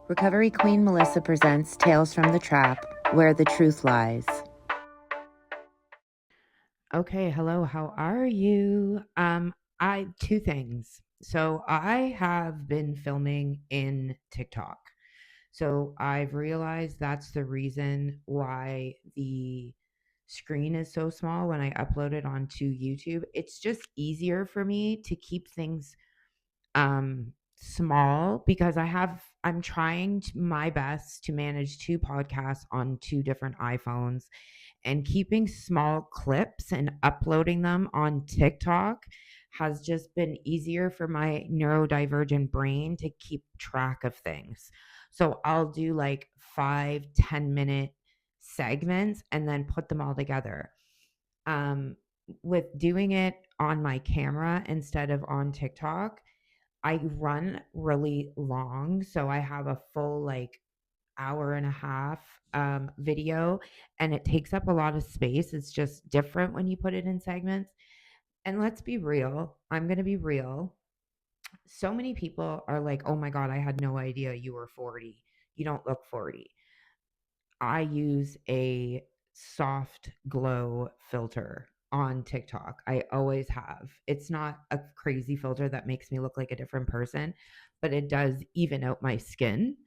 Recovery Queen Melissa presents Tales from the Trap, where the truth lies. Okay, hello, how are you? Two things. So I have been filming in TikTok. So I've realized that's the reason why the screen is so small when I upload it onto YouTube. It's just easier for me to keep things small because I'm trying my best to manage two podcasts on two different iPhones, and keeping small clips and uploading them on TikTok has just been easier for my neurodivergent brain to keep track of things. So I'll do like 5-10 minute segments and then put them all together. um with doing it on my camera instead of on TikTok, I run really long, so I have a full like hour and a half video, and it takes up a lot of space. It's just different when you put it in segments. And let's be real, I'm going to be real. So many people are like, "Oh my god, I had no idea you were 40. You don't look 40." I use a soft glow filter on TikTok. I always have. It's not a crazy filter that makes me look like a different person, but it does even out my skin.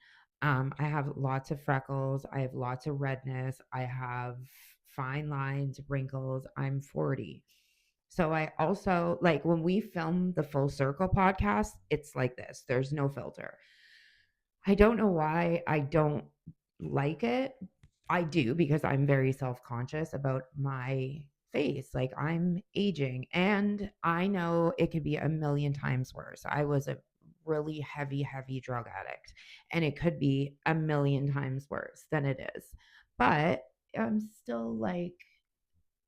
I have lots of freckles. I have lots of redness. I have fine lines, wrinkles. I'm 40. So I also like when we film the Full Circle podcast, it's like this. There's no filter. I don't know why I don't like it. I do because I'm very self-conscious about my face. Like I'm aging and I know it could be a million times worse. I was a really heavy drug addict, and it could be a million times worse than it is. But I'm still like,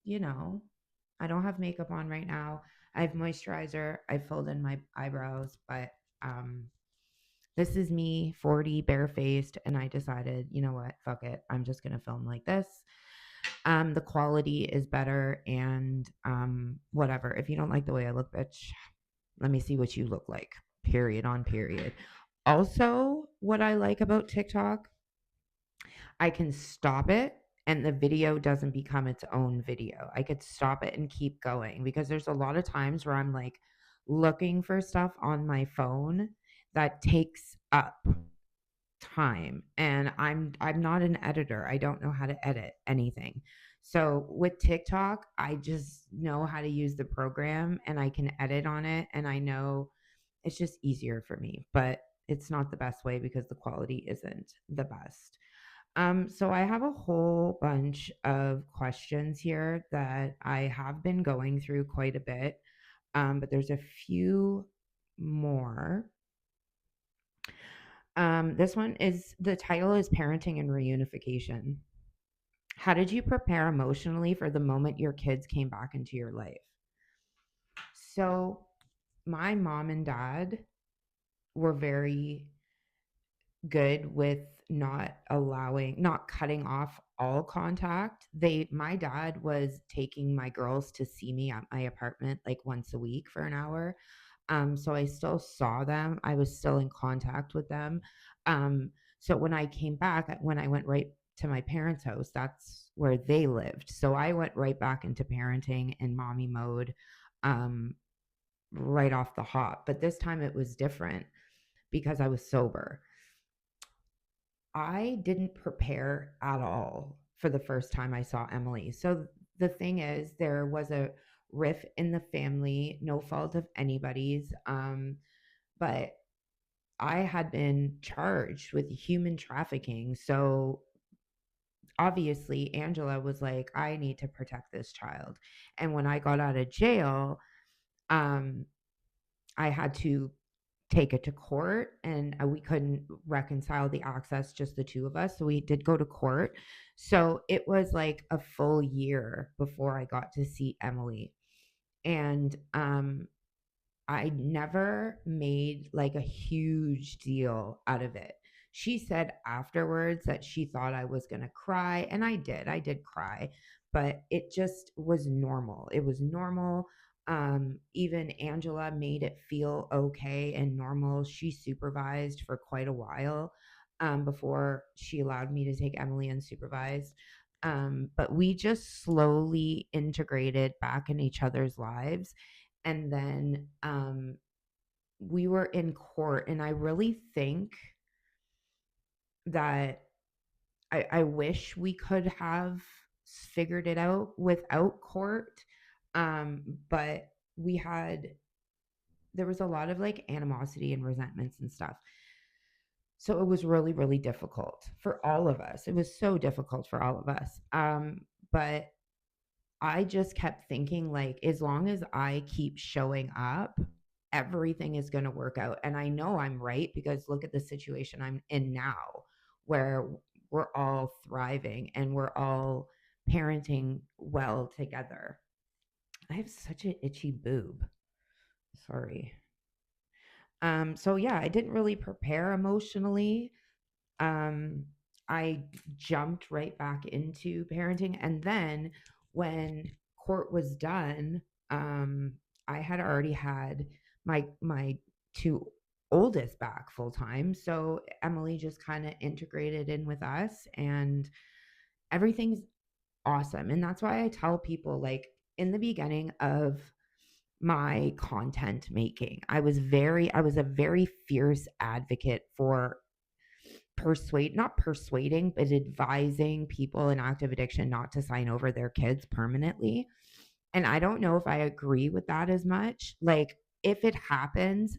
you know, I don't have makeup on right now. I have moisturizer. I filled in my eyebrows, but um this is me, 40, barefaced, and I decided, you know what, fuck it. I'm just gonna film like this. The quality is better, and whatever. If you don't like the way I look, bitch, let me see what you look like. Period on period. Also, what I like about TikTok, I can stop it and the video doesn't become its own video. I could stop it and keep going because there's a lot of times where I'm like looking for stuff on my phone that takes up time, and I'm not an editor. I don't know how to edit anything. So with TikTok, I just know how to use the program and I can edit on it, and I know it's just easier for me, but it's not the best way because the quality isn't the best. So I have a whole bunch of questions here that I have been going through quite a bit. But there's a few more. This one is the title is Parenting and Reunification. How did you prepare emotionally for the moment your kids came back into your life? So, my mom and dad were very good with not cutting off all contact. My dad was taking my girls to see me at my apartment like once a week for an hour. So I still saw them. I was still in contact with them. So when I came back, when I went right to my parents' house, that's where they lived. So I went right back into parenting and mommy mode, um, right off the hop. But this time it was different because I was sober. I didn't prepare at all for the first time I saw Emily. So the thing is, there was a rift in the family, no fault of anybody's. But I had been charged with human trafficking. So obviously, Angela was like, I need to protect this child. And when I got out of jail, um, I had to take it to court, and we couldn't reconcile the access, just the two of us. So we did go to court. So it was like a full year before I got to see Emily. And I never made like a huge deal out of it. She said afterwards that she thought I was going to cry, and I did. I did cry, but it just was normal. It was normal. Even Angela made it feel okay and normal. She supervised for quite a while. before she allowed me to take Emily unsupervised. But we just slowly integrated back in each other's lives. And then we were in court, and I really think that I wish we could have figured it out without court. But we had there was a lot of like animosity and resentments and stuff. So it was really, really difficult for all of us. It was so difficult for all of us. But I just kept thinking, like, as long as I keep showing up, everything is going to work out. And I know I'm right because look at the situation I'm in now, where we're all thriving and we're all parenting well together. I have such an itchy boob. Sorry. So yeah, I didn't really prepare emotionally. um, I jumped right back into parenting. And then when court was done, I had already had my two oldest back full time. So Emily just kind of integrated in with us, and everything's awesome. And that's why I tell people, like, in the beginning of my content making, I was a very fierce advocate for not persuading, but advising people in active addiction not to sign over their kids permanently. And I don't know if I agree with that as much. Like, if it happens,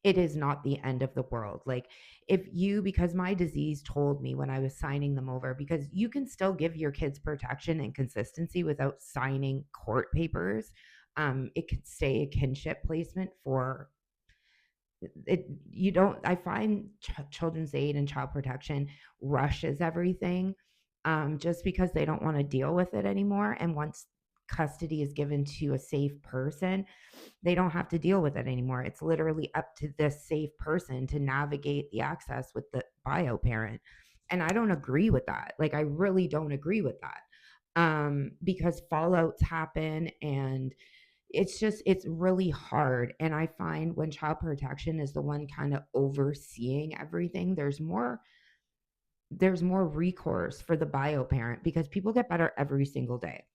it is not the end of the world. Like, because my disease told me when I was signing them over, because you can still give your kids protection and consistency without signing court papers. It could stay a kinship placement for it. You don't I find children's aid and child protection rushes everything, just because they don't want to deal with it anymore. And once custody is given to a safe person, they don't have to deal with it anymore. It's literally up to this safe person to navigate the access with the bio parent. And I don't agree with that. Like, I really don't agree with that. Because fallouts happen, and it's really hard. And I find when child protection is the one kind of overseeing everything, there's more recourse for the bio parent, because people get better every single day.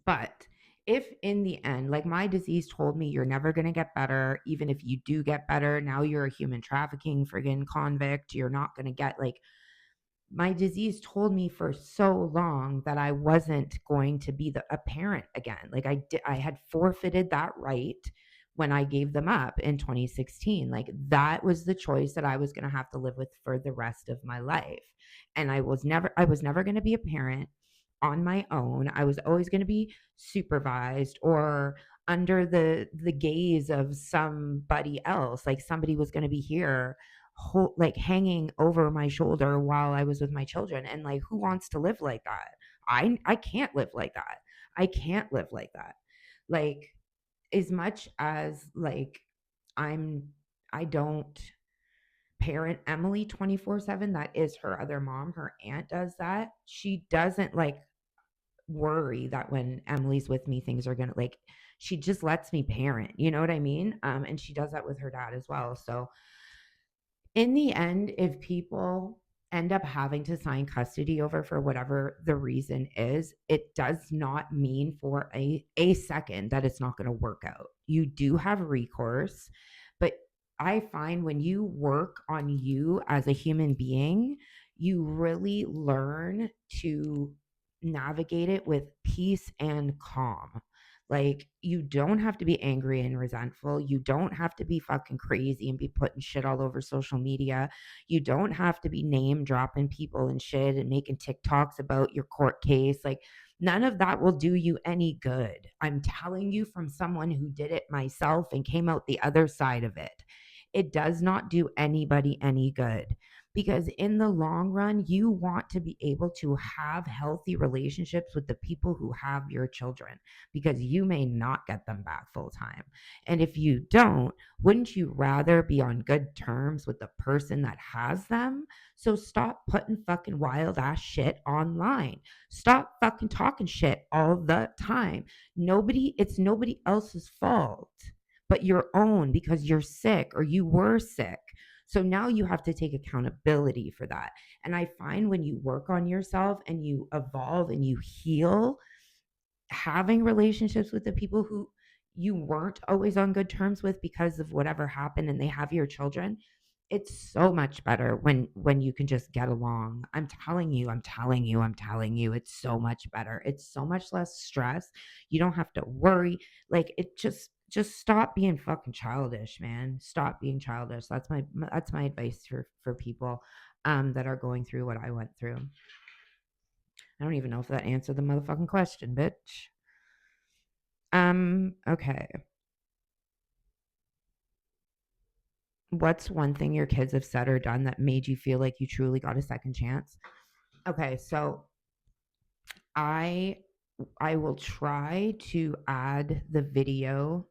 But if in the end, like, my disease told me you're never going to get better, even if you do get better, now you're a human trafficking friggin' convict, you're not going to get, like, my disease told me for so long that I wasn't going to be a parent again. Like, I had forfeited that right when I gave them up in 2016. Like, that was the choice that I was going to have to live with for the rest of my life. And I was never going to be a parent on my own. I was always going to be supervised or under the gaze of somebody else. Like, somebody was going to be here like hanging over my shoulder while I was with my children. And, like, who wants to live like that? I can't live like that. I can't live like that. Like, as much as, like, I'm I don't parent Emily 24/7. That is her other mom. Her aunt does that. She doesn't, like, worry that when Emily's with me, things are gonna, like, she just lets me parent. You know what I mean? And she does that with her dad as well. So in the end, if people end up having to sign custody over for whatever the reason is, it does not mean for a second that it's not going to work out. You do have recourse, but I find when you work on you as a human being, you really learn to navigate it with peace and calm. Like, you don't have to be angry and resentful. You don't have to be fucking crazy and be putting shit all over social media. You don't have to be name dropping people and shit and making TikToks about your court case. Like, none of that will do you any good. I'm telling you from someone who did it myself and came out the other side of it. It does not do anybody any good, because in the long run, you want to be able to have healthy relationships with the people who have your children, because you may not get them back full time. And if you don't, wouldn't you rather be on good terms with the person that has them? So stop putting fucking wild ass shit online. Stop fucking talking shit all the time. It's nobody else's fault but your own, because you're sick or you were sick. So now you have to take accountability for that. And I find when you work on yourself and you evolve and you heal, having relationships with the people who you weren't always on good terms with because of whatever happened and they have your children, it's so much better when you can just get along. I'm telling you, it's so much better. It's so much less stress. You don't have to worry. Like, it just stop being fucking childish, man. Stop being childish. That's my advice for people that are going through what I went through. I don't even know if that answered the motherfucking question, bitch. Okay. What's one thing your kids have said or done that made you feel like you truly got a second chance? Okay, so I will try to add the video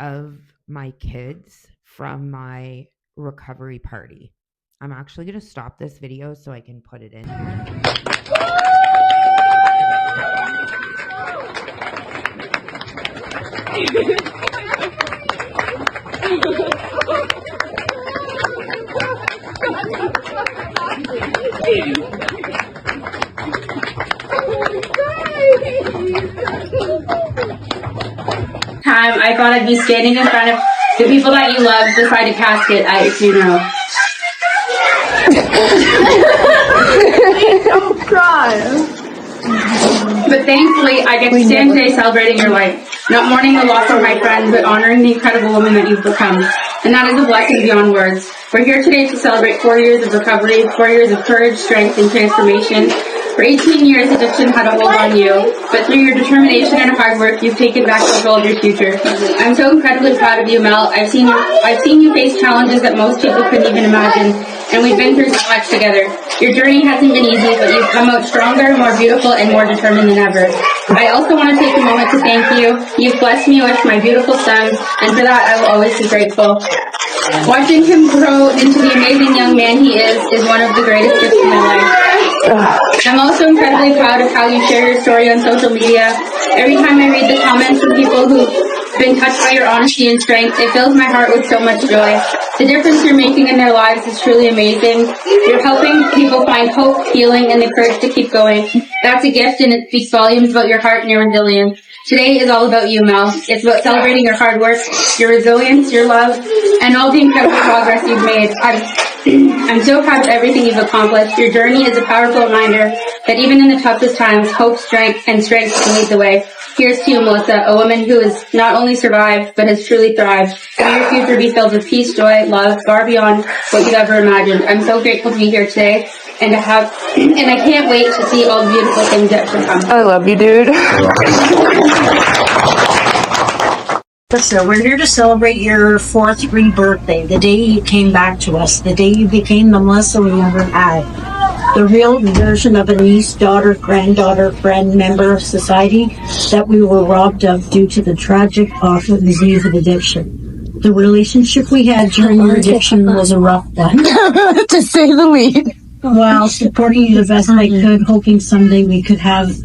of my kids from my recovery party. I'm actually going to stop this video so I can put it in here. Time I thought I'd be standing in front of the people that you love beside a casket at your funeral. Don't cry. But thankfully, I get to stand today celebrating your life, not mourning the loss of my friend, but honoring the incredible woman that you've become. And that is a blessing beyond words. We're here today to celebrate 4 years of recovery, 4 years of courage, strength, and transformation. For 18 years, addiction had a hold on you, but through your determination and hard work, you've taken back control of your future. I'm so incredibly proud of you, Mel. I've seen you face challenges that most people couldn't even imagine, and we've been through so much together. Your journey hasn't been easy, but you've come out stronger, more beautiful, and more determined than ever. I also want to take a moment to thank you. You've blessed me with my beautiful son, and for that, I will always be grateful. Watching him grow into the amazing young man he is one of the greatest gifts in my life. I'm also incredibly proud of how you share your story on social media. Every time I read the comments from people who've been touched by your honesty and strength, it fills my heart with so much joy. The difference you're making in their lives is truly amazing. You're helping people find hope, healing, and the courage to keep going. That's a gift, and it speaks volumes about your heart and your resilience. Today is all about you, Mel. It's about celebrating your hard work, your resilience, your love, and all the incredible progress you've made. I'm so proud of everything you've accomplished. Your journey is a powerful reminder that even in the toughest times, hope, strength can lead the way. Here's to you, Melissa, a woman who has not only survived, but has truly thrived. May your future be filled with peace, joy, love, far beyond what you've ever imagined. I'm so grateful to be here today, and I can't wait to see all the beautiful things that should come. I love you, dude. So we're here to celebrate your 4th rebirthday, the day you came back to us, the day you became the Melissa we never had, the real version of a niece, daughter, granddaughter, friend, member of society that we were robbed of due to the tragic, awful disease of addiction. The relationship we had during your addiction was a rough one, To say the least. while supporting you the best I could, hoping someday we could have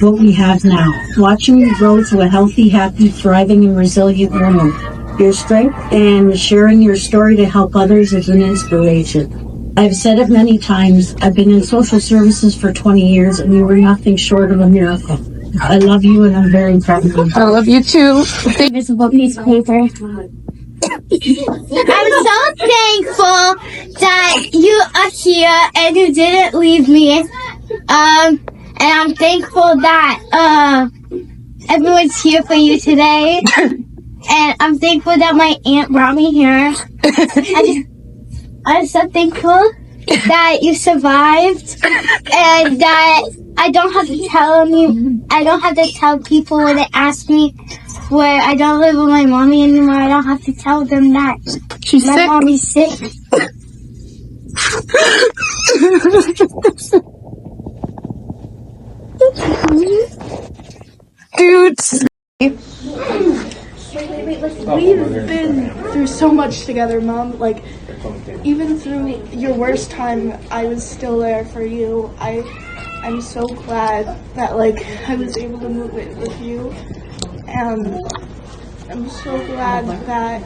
what we have now. Watching you grow to a healthy, happy, thriving, and resilient woman. Your strength and sharing your story to help others is an inspiration. I've said it many times, I've been in social services for 20 years and you were nothing short of a miracle. I love you and I'm very proud of you. I love you too. Invisible piece of paper. I'm so thankful that you are here and you didn't leave me. And I'm thankful that everyone's here for you today. And I'm thankful that my aunt brought me here. I'm so thankful that you survived and that I don't have to tell people when they ask me where I don't live with my mommy anymore. I don't have to tell them that She's my sick. mommy's sick. Dudes. We've been through so much together, Mom. Like, even through your worst time, I was still there for you. I'm so glad that, like, I was able to move it with you. And I'm so glad that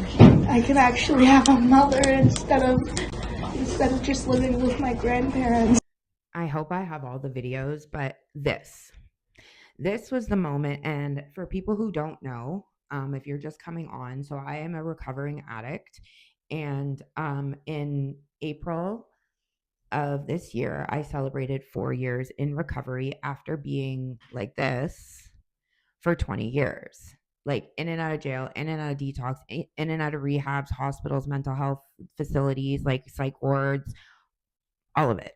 I can actually have a mother instead of just living with my grandparents. I hope I have all the videos, but this was the moment. And for people who don't know, if you're just coming on, so I am a recovering addict. And in April of this year, I celebrated 4 years in recovery after being like this for 20 years. Like in and out of jail, in and out of detox, in and out of rehabs, hospitals, mental health facilities, like psych wards, all of it.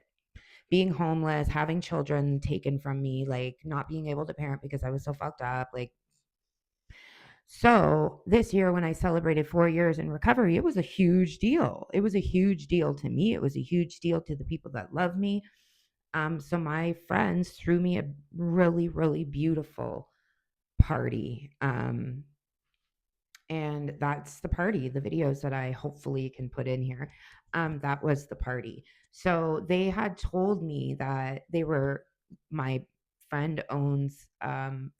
Being homeless, having children taken from me, like not being able to parent because I was so fucked up. Like, so this year when I celebrated 4 years in recovery, it was a huge deal. It was a huge deal to me. It was a huge deal to the people that love me. So my friends threw me a really, really beautiful party. And that's the party, the videos that I hopefully can put in here. That was the party. So they had told me that my friend owns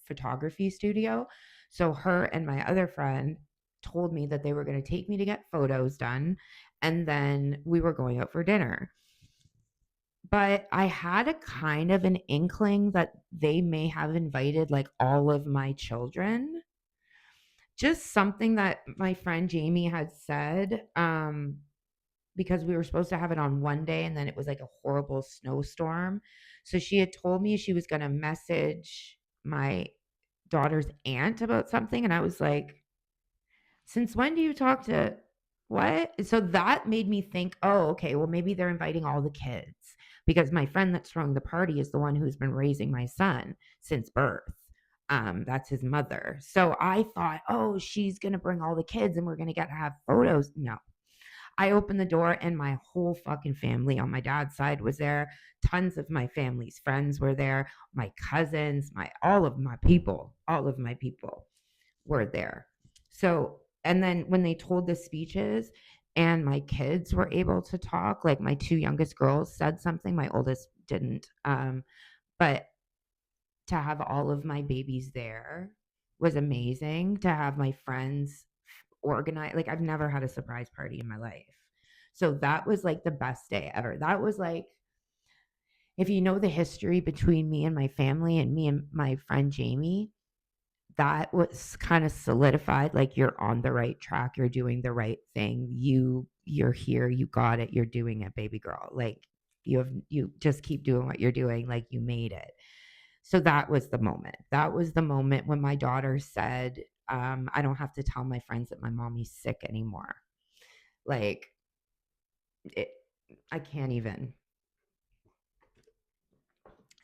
photography studio. So her and my other friend told me that they were going to take me to get photos done, and then we were going out for dinner. But I had a kind of an inkling that they may have invited like all of my children. Just something that my friend Jamie had said, because we were supposed to have it on one day and then it was like a horrible snowstorm. So she had told me she was going to message my daughter's aunt about something. And I was like, since when do you talk to what? So that made me think, oh, okay, well, maybe they're inviting all the kids because my friend that's throwing the party is the one who's been raising my son since birth. That's his mother. So I thought, oh, she's going to bring all the kids and we're going to get to have photos. No. I opened the door and my whole fucking family on my dad's side was there. Tons of my family's friends were there. My cousins, all of my people were there. So, and then when they told the speeches and my kids were able to talk, like my two youngest girls said something, my oldest didn't. But to have all of my babies there was amazing. To have my friends organize, like I've never had a surprise party in my life. So that was like the best day ever. That was like, if you know the history between me and my family and me and my friend Jamie, that was kind of solidified, like you're on the right track, you're doing the right thing, you're here, you got it, you're doing it, baby girl. Like you just keep doing what you're doing, like you made it. So that was the moment. That was the moment when my daughter said, I don't have to tell my friends that my mommy's sick anymore. Like it, I can't even.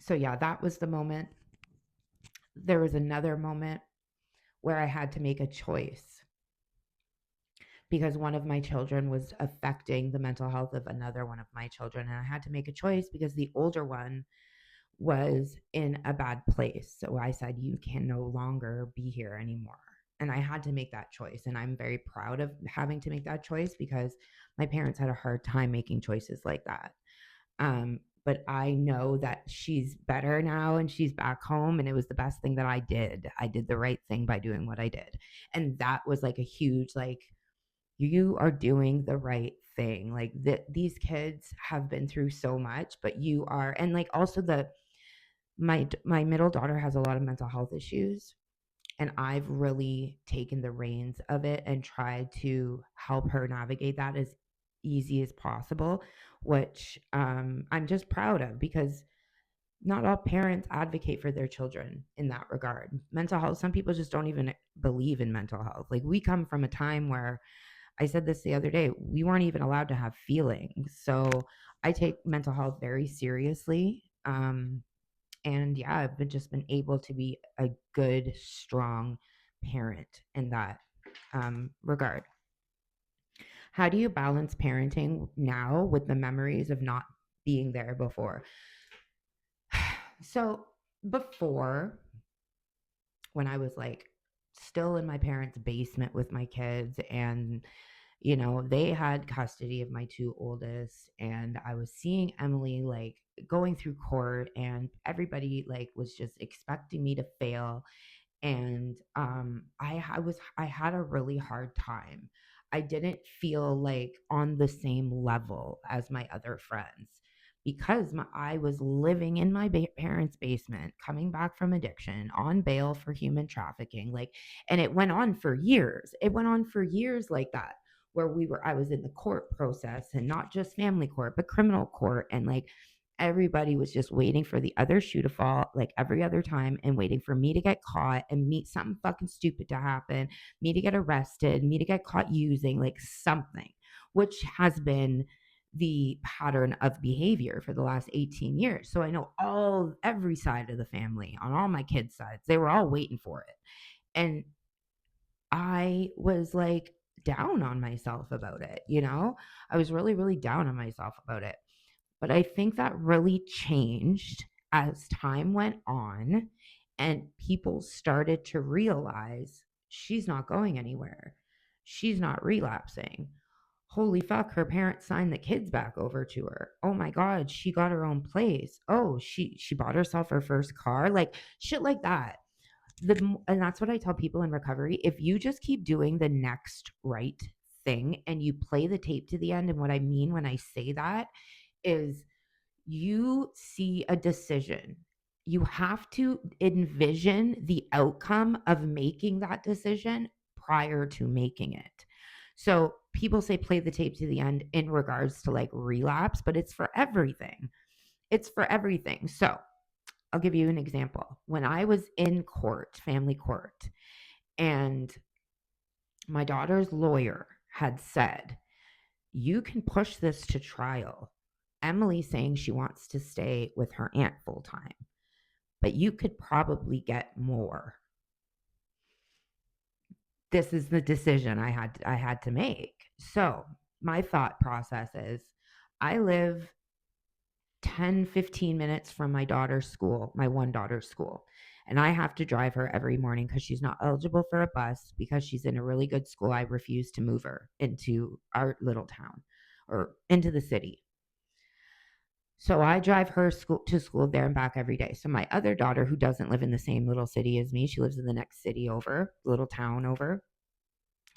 So yeah, that was the moment. There was another moment where I had to make a choice because one of my children was affecting the mental health of another one of my children. And I had to make a choice because the older one was in a bad place. So I said, you can no longer be here anymore. And I had to make that choice. And I'm very proud of having to make that choice because my parents had a hard time making choices like that. But I know that she's better now and she's back home. And it was the best thing that I did. I did the right thing by doing what I did. And that was like a huge, like, you are doing the right thing. Like these kids have been through so much, but you are, and like also my middle daughter has a lot of mental health issues, and I've really taken the reins of it and tried to help her navigate that as easy as possible, which I'm just proud of because not all parents advocate for their children in that regard. Mental health, some people just don't even believe in mental health. Like we come from a time where, I said this the other day, we weren't even allowed to have feelings. So I take mental health very seriously. And yeah, I've just been able to be a good, strong parent in that regard. How do you balance parenting now with the memories of not being there before? So before, when I was like still in my parents' basement with my kids, and they had custody of my two oldest, and I was seeing Emily like going through court, and everybody like was just expecting me to fail. And I had a really hard time. I didn't feel like on the same level as my other friends because I was living in my parents' basement, coming back from addiction, on bail for human trafficking. Like, and it went on for years. It went on for years like that, where I was in the court process, and not just family court, but criminal court. And like, everybody was just waiting for the other shoe to fall, like every other time, and waiting for me to get caught and meet something fucking stupid to happen, me to get arrested, me to get caught using like something, which has been the pattern of behavior for the last 18 years. So I know every side of the family on all my kids' sides, they were all waiting for it. And I was like down on myself about it, you know? I was really, really down on myself about it. But I think that really changed as time went on and people started to realize she's not going anywhere. She's not relapsing. Holy fuck, her parents signed the kids back over to her. Oh my god, she got her own place. Oh, she bought herself her first car. Like shit like that. And that's what I tell people in recovery. If you just keep doing the next right thing and you play the tape to the end, and what I mean when I say that is you see a decision. You have to envision the outcome of making that decision prior to making it. So people say play the tape to the end in regards to like relapse, but it's for everything. It's for everything. So I'll give you an example. When I was in court, family court, and my daughter's lawyer had said, you can push this to trial. Emily's saying she wants to stay with her aunt full time, but you could probably get more. This is the decision I had to make. So my thought process is I live 10-15 minutes from my daughter's school, my one daughter's school, and I have to drive her every morning because she's not eligible for a bus because she's in a really good school. I refuse to move her into our little town or into the city. So I drive her to school there and back every day. So my other daughter, who doesn't live in the same little city as me, she lives in the next city over, little town over.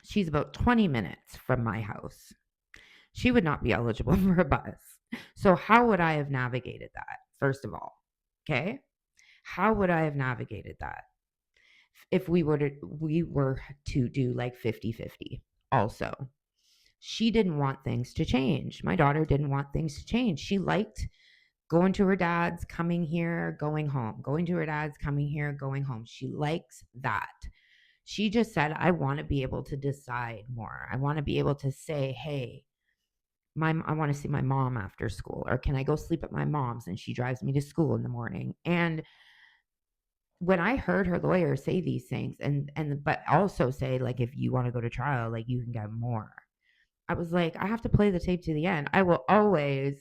She's about 20 minutes from my house. She would not be eligible for a bus. So how would I have navigated that? First of all, okay? How would I have navigated that if we were to do like 50-50? Also, she didn't want things to change. My daughter didn't want things to change. She liked going to her dad's, coming here, going home, going to her dad's, coming here, going home. She likes that. She just said, I want to be able to decide more. I want to be able to say, hey, I want to see my mom after school, or can I go sleep at my mom's and she drives me to school in the morning? And when I heard her lawyer say these things but also say, like, if you want to go to trial, like, you can get more, I was like, I have to play the tape to the end. I will always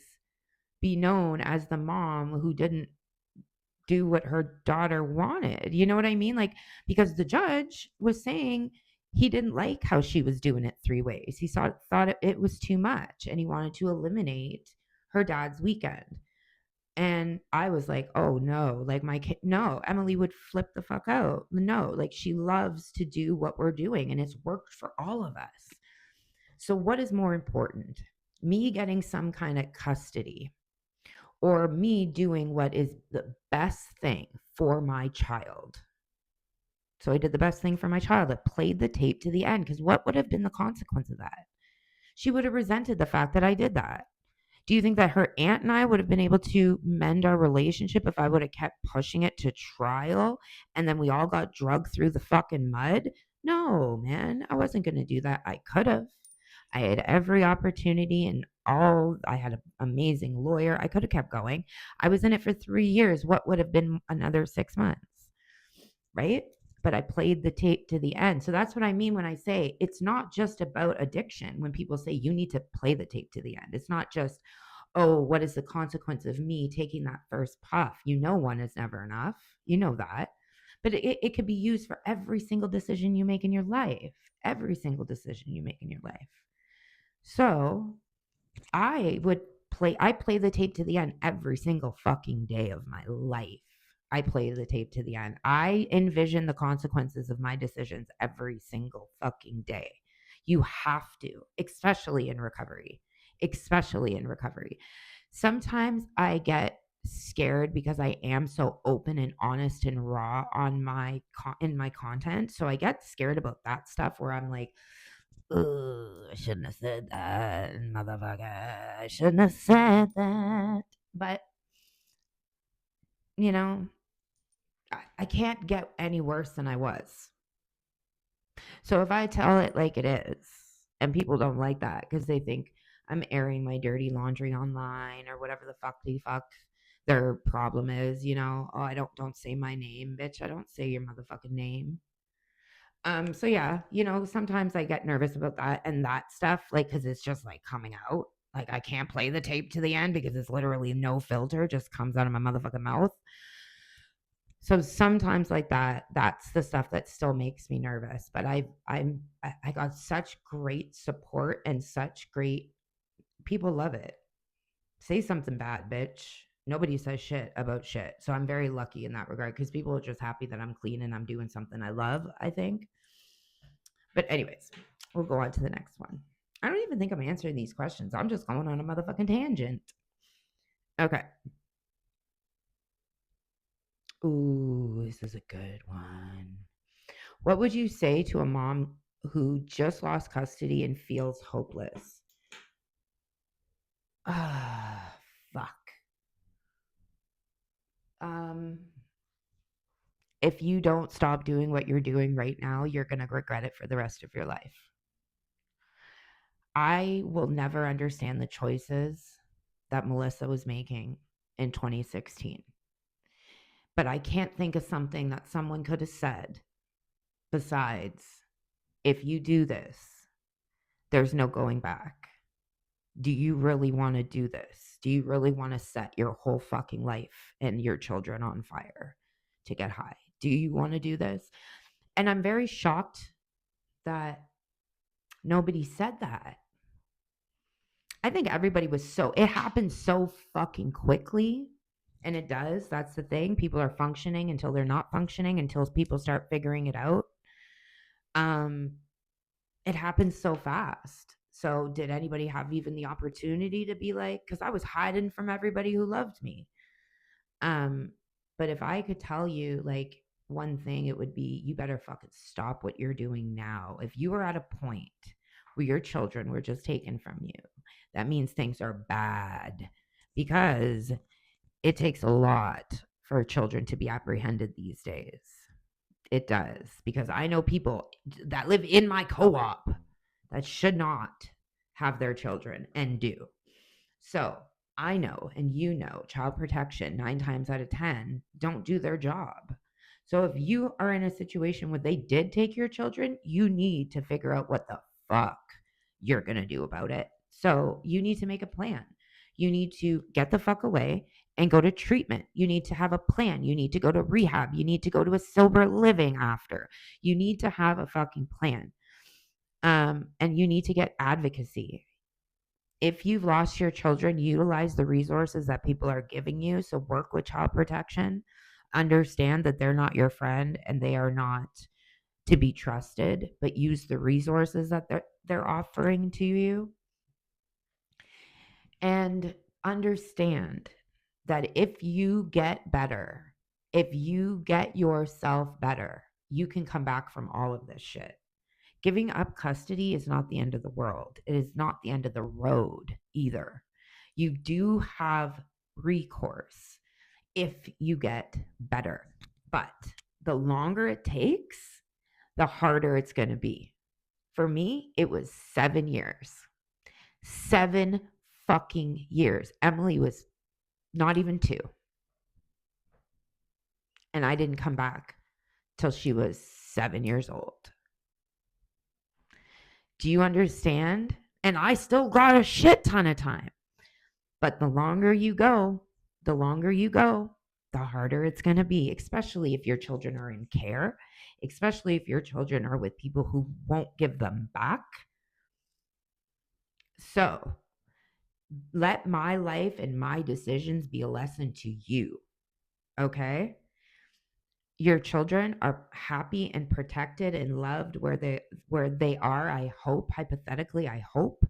be known as the mom who didn't do what her daughter wanted. You know what I mean? Like, because the judge was saying he didn't like how she was doing it 3 ways. He thought it was too much, and he wanted to eliminate her dad's weekend. And I was like, oh no, like my kid, no, Emily would flip the fuck out. No, like she loves to do what we're doing and it's worked for all of us. So what is more important? Me getting some kind of custody or me doing what is the best thing for my child? So I did the best thing for my child. I played the tape to the end, because what would have been the consequence of that? She would have resented the fact that I did that. Do you think that her aunt and I would have been able to mend our relationship if I would have kept pushing it to trial and then we all got drugged through the fucking mud? No, man, I wasn't going to do that. I could have. I had every opportunity, and I had an amazing lawyer. I could have kept going. I was in it for 3 years. What would have been another 6 months? Right? But I played the tape to the end. So that's what I mean when I say it's not just about addiction. When people say you need to play the tape to the end, it's not just, oh, what is the consequence of me taking that first puff? You know, one is never enough. You know that. But it could be used for every single decision you make in your life. Every single decision you make in your life. So I play the tape to the end every single fucking day of my life. I play the tape to the end. I envision the consequences of my decisions every single fucking day. You have to, especially in recovery. Especially in recovery. Sometimes I get scared because I am so open and honest and raw on in my content. So I get scared about that stuff where I'm like, "Ooh, I shouldn't have said that, motherfucker. I shouldn't have said that." But you know, I can't get any worse than I was. So if I tell it like it is, and people don't like that because they think I'm airing my dirty laundry online or whatever the fuck their problem is, oh, I don't say my name, bitch. I don't say your motherfucking name. So yeah, sometimes I get nervous about that and that stuff, like, because it's just like coming out. Like I can't play the tape to the end because it's literally no filter, just comes out of my motherfucking mouth. So sometimes like that's the stuff that still makes me nervous. But I got such great support and such great people love it. Say something bad, bitch. Nobody says shit about shit. So I'm very lucky in that regard because people are just happy that I'm clean and I'm doing something I love, I think. But anyways, we'll go on to the next one. I don't even think I'm answering these questions. I'm just going on a motherfucking tangent. Okay. Ooh, this is a good one. What would you say to a mom who just lost custody and feels hopeless? Ah, fuck. If you don't stop doing what you're doing right now, you're going to regret it for the rest of your life. I will never understand the choices that Melissa was making in 2016. But I can't think of something that someone could have said besides, if you do this, there's no going back. Do you really want to do this? Do you really want to set your whole fucking life and your children on fire to get high? Do you want to do this? And I'm very shocked that nobody said that. I think everybody was it happened so fucking quickly. And it does. That's the thing. People are functioning until they're not functioning, until people start figuring it out. It happens so fast. So did anybody have even the opportunity to be like, because I was hiding from everybody who loved me. But if I could tell you like one thing, it would be, you better fucking stop what you're doing now. If you are at a point where your children were just taken from you, that means things are bad, because it takes a lot for children to be apprehended these days. It does, because I know people that live in my co-op that should not have their children and do. So I know, and child protection 9 times out of 10 don't do their job. So if you are in a situation where they did take your children, you need to figure out what the fuck you're going to do about it. So you need to make a plan. You need to get the fuck away and go to treatment. You need to have a plan. You need to go to rehab. You need to go to a sober living after. You need to have a fucking plan. And you need to get advocacy. If you've lost your children, utilize the resources that people are giving you. So work with child protection. Understand that they're not your friend and they are not to be trusted, but use the resources that they're offering to you. And understand that if you get better, if you get yourself better, you can come back from all of this shit. Giving up custody is not the end of the world. It is not the end of the road either. You do have recourse if you get better. But the longer it takes, the harder it's going to be. For me, it was 7 years. 7 fucking years. Emily was not even 2. And I didn't come back till she was 7 years old. Do you understand? And I still got a shit ton of time. But the longer you go, the harder it's going to be, especially if your children are in care, especially if your children are with people who won't give them back. So let my life and my decisions be a lesson to you. Okay? your children are happy and protected and loved where they are. I hope, hypothetically, I hope.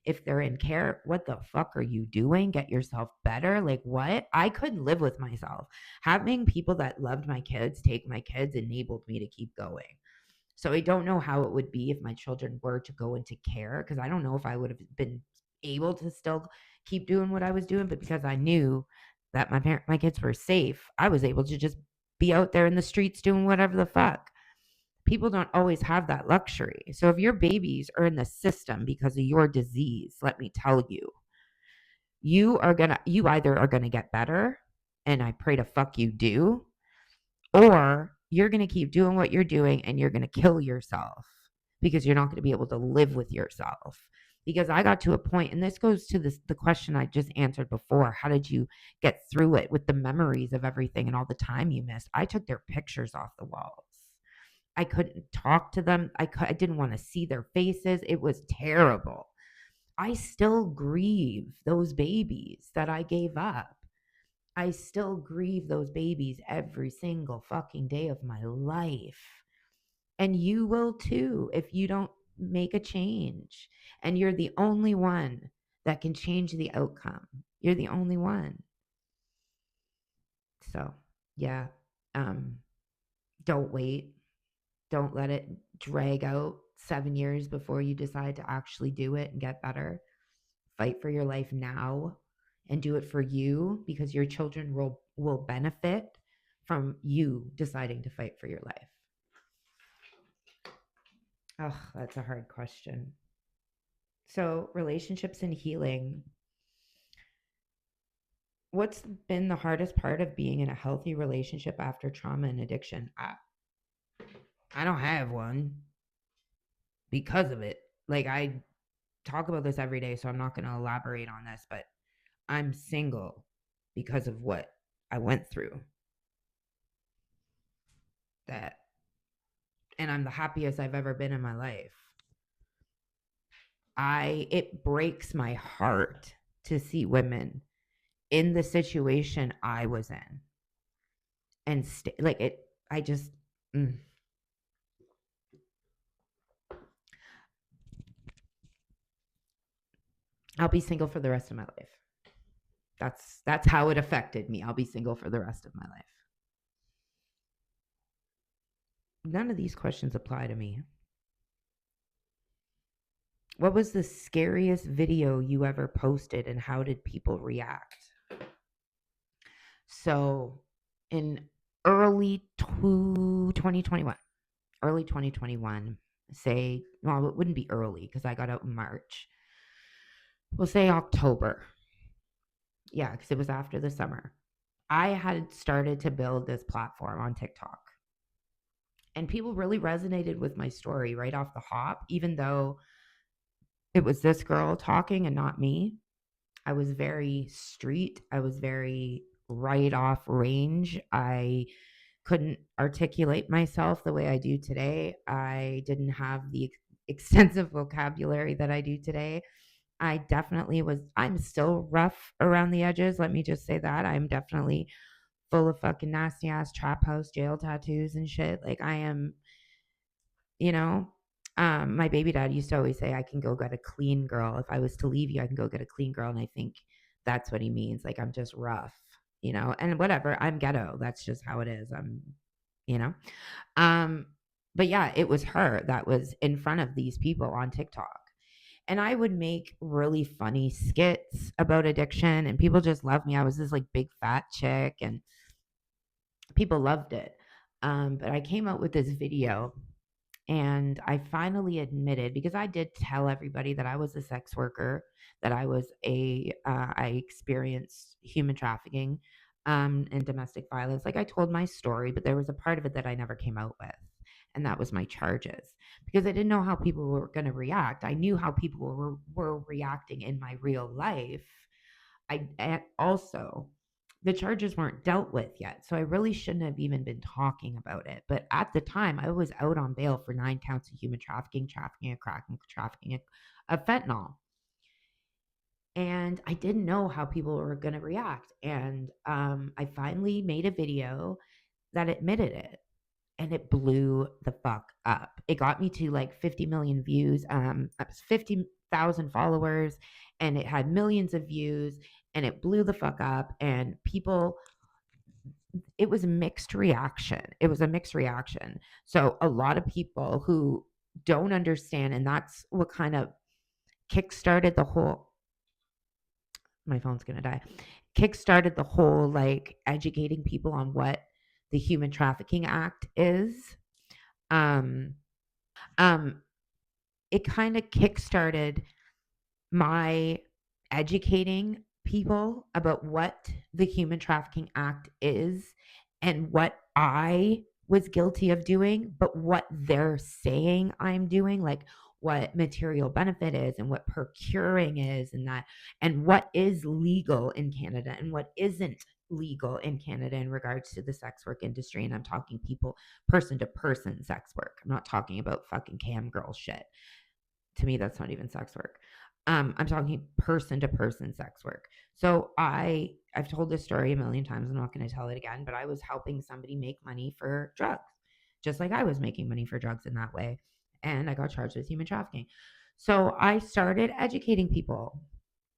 If they're in care, what the fuck are you doing? Get yourself better. Like, what? I couldn't live with myself. Having people that loved my kids take my kids enabled me to keep going. So I don't know how it would be if my children were to go into care, because I don't know if I would have been able to still keep doing what I was doing. But because I knew that my kids were safe, I was able to just be out there in the streets doing whatever the fuck. People don't always have that luxury. So if your babies are in the system because of your disease, let me tell you, you either are gonna get better, and I pray to fuck you do, or you're going to keep doing what you're doing and you're going to kill yourself because you're not going to be able to live with yourself. Because I got to a point, and this goes to the question I just answered before. How did you get through it with the memories of everything and all the time you missed? I took their pictures off the walls. I couldn't talk to them. I didn't want to see their faces. It was terrible. I still grieve those babies that I gave up. I still grieve those babies every single fucking day of my life. And you will too if you don't make a change. And you're the only one that can change the outcome. You're the only one. So, yeah. Don't wait. Don't let it drag out 7 years before you decide to actually do it and get better. Fight for your life now and do it for you, because your children will benefit from you deciding to fight for your life. Oh, that's a hard question. So, relationships and healing. What's been the hardest part of being in a healthy relationship after trauma and addiction? I don't have one because of it. Like, I talk about this every day, so I'm not going to elaborate on this, but I'm single because of what I went through. And I'm the happiest I've ever been in my life. It breaks my heart to see women in the situation I was in and I just I'll be single for the rest of my life. That's how it affected me. I'll be single for the rest of my life. None of these questions apply to me. What was the scariest video you ever posted and how did people react? So in early 2021, say, well, it wouldn't be early because I got out in March. We'll say October. Yeah, because it was after the summer. I had started to build this platform on TikTok. And people really resonated with my story right off the hop, even though it was this girl talking and not me. I was very street. I was very right off range. I couldn't articulate myself the way I do today. I didn't have the extensive vocabulary that I do today. I definitely I'm still rough around the edges. Let me just say that. I'm definitely full of fucking nasty ass trap house jail tattoos and shit. Like I am, you know, my baby dad used to always say, I can go get a clean girl. If I was to leave you, I can go get a clean girl. And I think that's what he means. Like I'm just rough, and whatever. I'm ghetto. That's just how it is. You know, but yeah, it was her that was in front of these people on TikTok. And I would make really funny skits about addiction and people just loved me. I was this like big fat chick and people loved it. But I came out with this video and I finally admitted, because I did tell everybody that I was a sex worker, that I experienced human trafficking and domestic violence. Like I told my story, but there was a part of it that I never came out with. And that was my charges, because I didn't know how people were going to react. I knew how people were reacting in my real life. And also, the charges weren't dealt with yet. So I really shouldn't have even been talking about it. But at the time, I was out on bail for 9 counts of human trafficking, trafficking of crack, and trafficking of fentanyl. And I didn't know how people were going to react. And I finally made a video that admitted it, and it blew the fuck up. It got me to like 50 million views, 50,000 followers, and it had millions of views, and it blew the fuck up. And people, it was a mixed reaction. It was a mixed reaction. So a lot of people who don't understand, and that's what kind of kickstarted the whole, my phone's gonna die, kickstarted the whole like educating people on what the Human Trafficking Act is. Um, um, it kind of kickstarted my educating people about what the Human Trafficking Act is and what I was guilty of doing, but what they're saying I'm doing, like what material benefit is and what procuring is, and that, and what is legal in Canada and what isn't legal in Canada in regards to the sex work industry. And I'm talking people, person to person sex work. I'm not talking about fucking cam girl shit. To me, that's not even sex work. I'm talking person to person sex work. So I've told this story a million times. I'm not going to tell it again, but I was helping somebody make money for drugs, just like I was making money for drugs in that way. And I got charged with human trafficking. So I started educating people,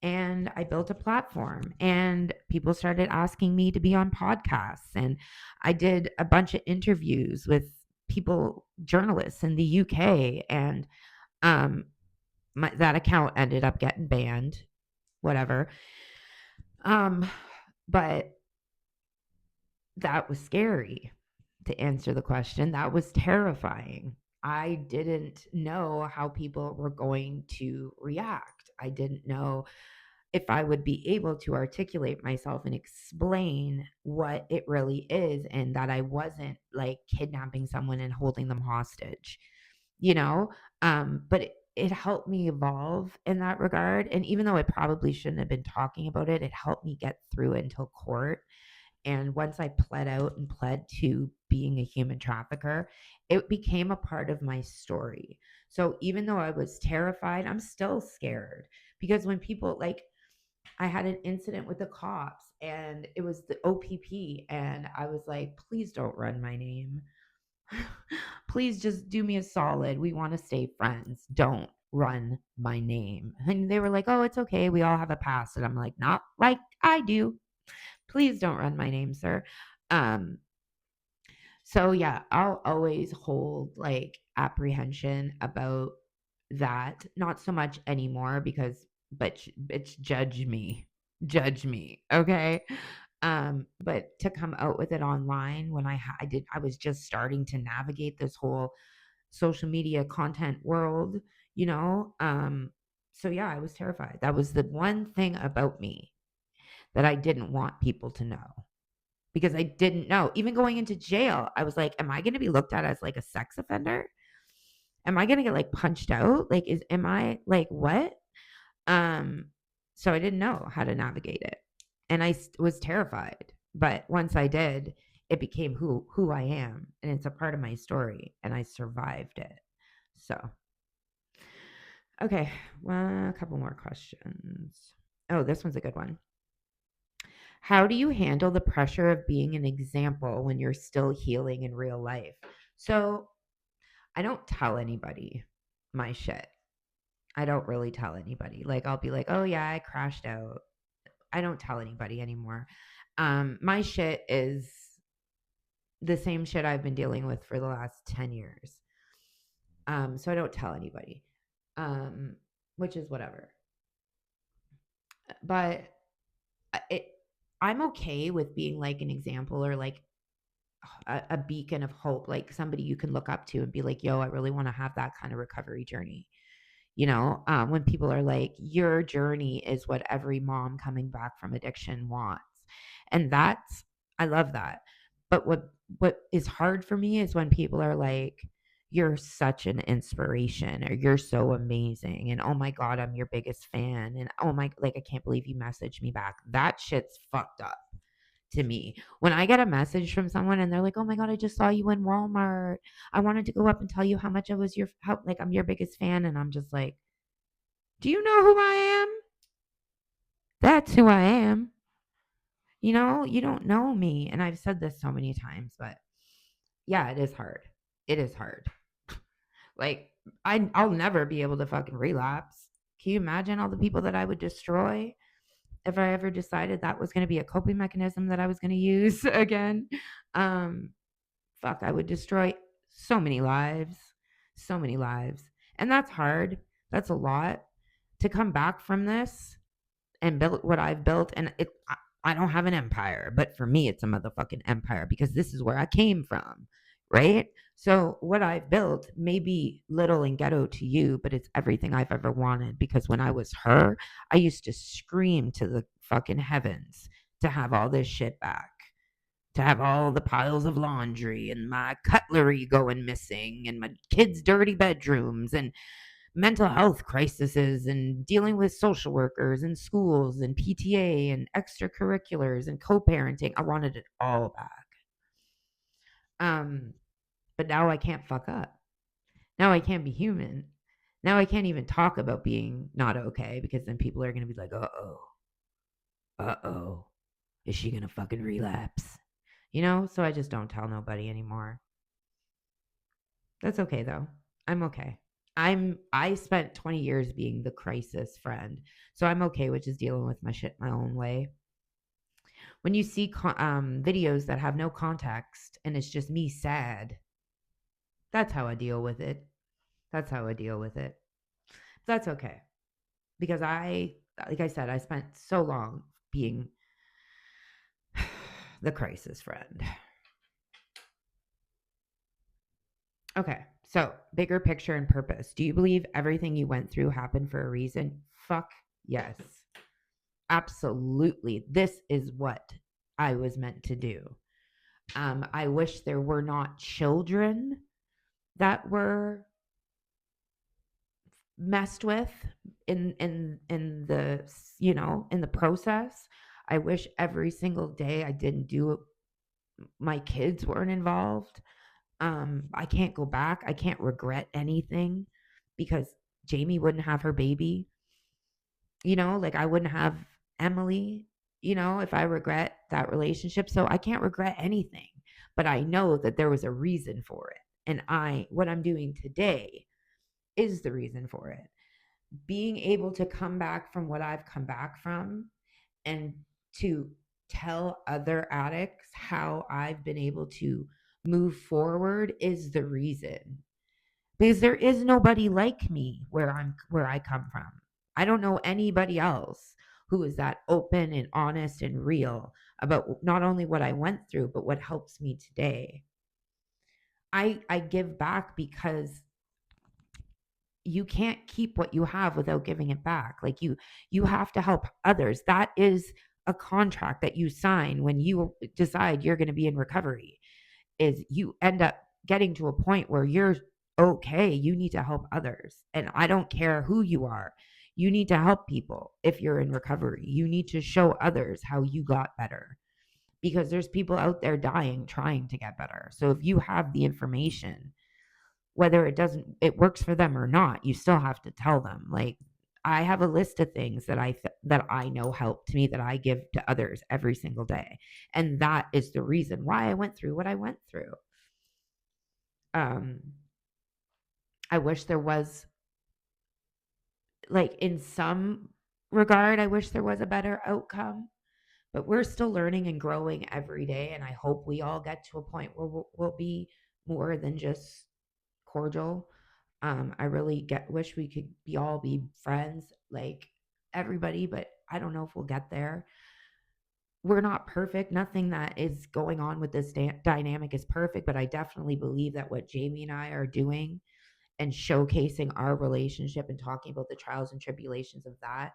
and I built a platform, and people started asking me to be on podcasts, and I did a bunch of interviews with people, journalists in the UK, and that account ended up getting banned, whatever. But that was scary, to answer the question. That was terrifying. I didn't know how people were going to react. I didn't know if I would be able to articulate myself and explain what it really is, and that I wasn't like kidnapping someone and holding them hostage, you know? But it helped me evolve in that regard. And even though I probably shouldn't have been talking about it, it helped me get through it until court. And once I pled out and pled to being a human trafficker, it became a part of my story. So even though I was terrified, I'm still scared, because when people like, I had an incident with the cops, and it was the OPP, and I was like, please don't run my name. Please just do me a solid. We want to stay friends. Don't run my name. And they were like, oh, it's okay. We all have a past. And I'm like, not like I do. Please don't run my name, sir. Um, so yeah, I'll always hold like apprehension about that. Not so much anymore because, but it's judge me. Judge me. Okay. But to come out with it online when I was just starting to navigate this whole social media content world, you know? So yeah, I was terrified. That was the one thing about me that I didn't want people to know, because I didn't know. Even going into jail, I was like, am I going to be looked at as like a sex offender? Am I going to get like punched out? Like, am I like what? Um, so I didn't know how to navigate it. And I was terrified. But once I did, it became who I am, and it's a part of my story, and I survived it. So, okay, well, a couple more questions. Oh, this one's a good one. How do you handle the pressure of being an example when you're still healing in real life? So, I don't tell anybody my shit. I don't really tell anybody. Like, I'll be like, oh, yeah, I crashed out. I don't tell anybody anymore. My shit is the same shit I've been dealing with for the last 10 years. So I don't tell anybody, which is whatever. But I'm okay with being like an example, or like a beacon of hope, like somebody you can look up to and be like, yo, I really want to have that kind of recovery journey. You know, when people are like, your journey is what every mom coming back from addiction wants. And that's, I love that. But what is hard for me is when people are like, you're such an inspiration, or you're so amazing, and oh my God, I'm your biggest fan, and oh my, like, I can't believe you messaged me back. That shit's fucked up to me. When I get a message from someone and they're like, oh my God, I just saw you in Walmart. I wanted to go up and tell you how much I was like, I'm your biggest fan. And I'm just like, do you know who I am? That's who I am. You know, you don't know me. And I've said this so many times, but yeah, it is hard. It is hard. Like, I'll never be able to fucking relapse. Can you imagine all the people that I would destroy if I ever decided that was going to be a coping mechanism that I was going to use again? Um, Fuck, I would destroy so many lives, so many lives. And that's hard. That's a lot to come back from this and build what I've built. And I don't have an empire, but for me, it's a motherfucking empire because this is where I came from, right? So what I've built may be little and ghetto to you, but it's everything I've ever wanted. Because when I was her, I used to scream to the fucking heavens to have all this shit back, to have all the piles of laundry and my cutlery going missing and my kids' dirty bedrooms and mental health crises and dealing with social workers and schools and PTA and extracurriculars and co-parenting. I wanted it all back. But now I can't fuck up. Now I can't be human. Now I can't even talk about being not okay because then people are going to be like, uh-oh, is she going to fucking relapse? You know, so I just don't tell nobody anymore. That's okay though. I'm okay. I spent 20 years being the crisis friend. So I'm okay with just dealing with my shit my own way. When you see videos that have no context and it's just me sad, that's how I deal with it. That's how I deal with it. That's okay. Because like I said, I spent so long being the crisis friend. Okay. So, bigger picture and purpose. Do you believe everything you went through happened for a reason? Fuck yes. Absolutely. This is what I was meant to do. I wish there were not children that were messed with in the in the process. I wish every single day I didn't do it, my kids weren't involved. I can't go back. I can't regret anything because Jamie wouldn't have her baby. Like I wouldn't have Emily, if I regret that relationship. So I can't regret anything, but I know that there was a reason for it. And what I'm doing today is the reason for it. Being able to come back from what I've come back from and to tell other addicts how I've been able to move forward is the reason. Because there is nobody like me where I come from. I don't know anybody else who is that open and honest and real about not only what I went through but what helps me today. I give back because you can't keep what you have without giving it back. Like you have to help others. That is a contract that you sign when you decide you're going to be in recovery. Is you end up getting to a point where you're okay, you need to help others. And I don't care who you are. You need to help people if you're in recovery. You need to show others how you got better because there's people out there dying trying to get better. So if you have the information, whether it works for them or not, you still have to tell them. Like I have a list of things that I know helped me that I give to others every single day. And that is the reason why I went through what I went through. I wish there was, like, in some regard, I wish there was a better outcome, but we're still learning and growing every day. And I hope we all get to a point where we'll be more than just cordial. I really wish we could all be friends, like everybody, but I don't know if we'll get there. We're not perfect. Nothing that is going on with this dynamic is perfect, but I definitely believe that what Jamie and I are doing and showcasing our relationship and talking about the trials and tribulations of that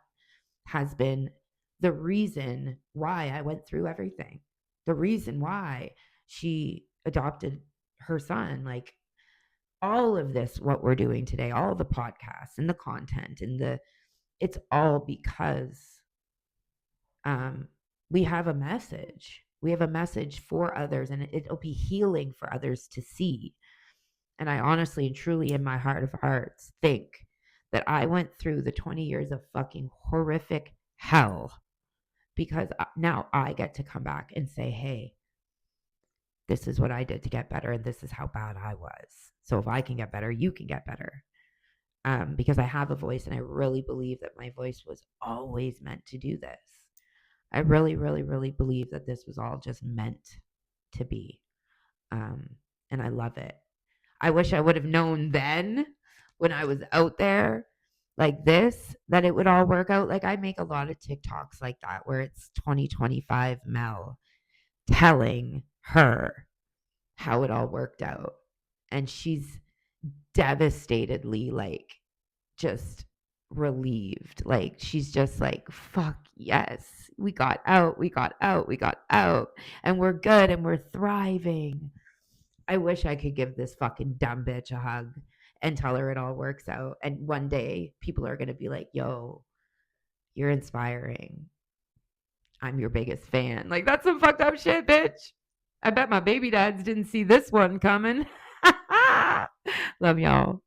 has been the reason why I went through everything. The reason why she adopted her son. Like all of this, what we're doing today, all the podcasts and the content and it's all because we have a message. We have a message for others, and it'll be healing for others to see. And I honestly and truly, in my heart of hearts, think that I went through the 20 years of fucking horrific hell because now I get to come back and say, hey, this is what I did to get better, and this is how bad I was. So if I can get better, you can get better. Because I have a voice, and I really believe that my voice was always meant to do this. I really, really, really believe that this was all just meant to be. And I love it. I wish I would have known then when I was out there like this that it would all work out. Like I make a lot of TikToks like that where it's 2025 Mel telling her how it all worked out. And she's devastatedly like just relieved. Like she's just like, fuck yes, we got out, and we're good and we're thriving. I wish I could give this fucking dumb bitch a hug and tell her it all works out. And one day people are going to be like, yo, you're inspiring. I'm your biggest fan. Like, that's some fucked up shit, bitch. I bet my baby dads didn't see this one coming. Love y'all.